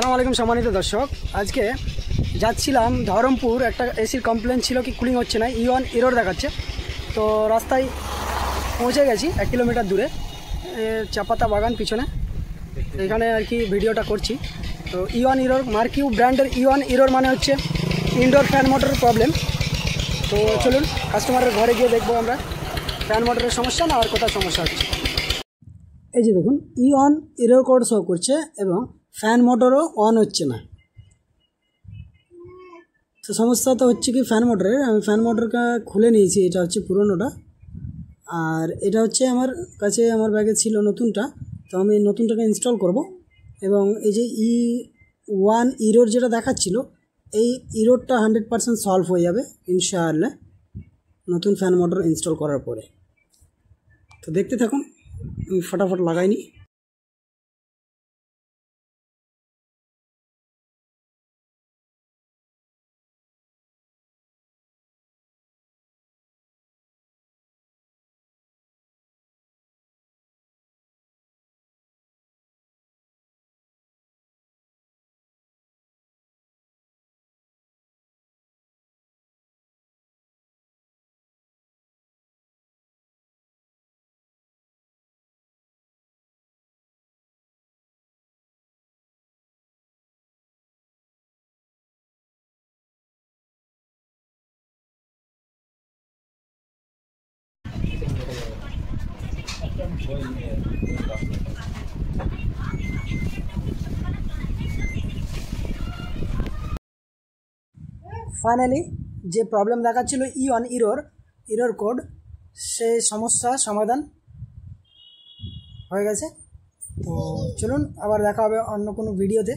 আসসালামু আলাইকুম সম্মানিত দর্শক, আজকে যাচ্ছিলাম ধরমপুর। একটা এসির কমপ্লেন ছিল কি কুলিং হচ্ছে না, ইওয়ান এরর দেখাচ্ছে। তো রাস্তায় পৌঁছে গেছি 1 কিলোমিটার দূরে, চাপাতা বাগান পিছনে, এখানে আর কি ভিডিওটা করছি। তো ইওয়ান এরর, মার্কিউ ব্র্যান্ডের ইওয়ান এরর মানে হচ্ছে ইনডোর ফ্যান মোটরের প্রবলেম। তো চলুন কাস্টমারের ঘরে গিয়ে দেখবো আমরা ফ্যান মোটরের সমস্যা না আর কোথায় সমস্যা হচ্ছে। এই যে দেখুন, ইওয়ান এরর কোড শো করছে এবং ফ্যান মোটরও অন হচ্ছে না। তো সমস্যা তো হচ্ছে কি ফ্যান মোটরের, আমি ফ্যান মোটরটা খুলে নিয়েছি, এটা হচ্ছে পুরোনোটা আর এটা হচ্ছে আমার কাছে, আমার ব্যাগে ছিল নতুনটা। তো আমি নতুনটাকে ইনস্টল করব এবং এই যে ওয়ান ইরোর যেটা দেখাচ্ছিল, এই ইরোরটা 100% সলভ হয়ে যাবে ইনশাআল্লাহ নতুন ফ্যান মোটর ইনস্টল করার পরে। তো দেখতে থাকুন, আমি ফটাফট লাগাইনি। ফাইনালি যে প্রবলেম দেখাচ্ছিল ইওয়ান ইরর কোড, সেই সমস্যা সমাধান হয়ে গেছে। তো চলুন আবার দেখা হবে অন্য কোনো ভিডিওতে।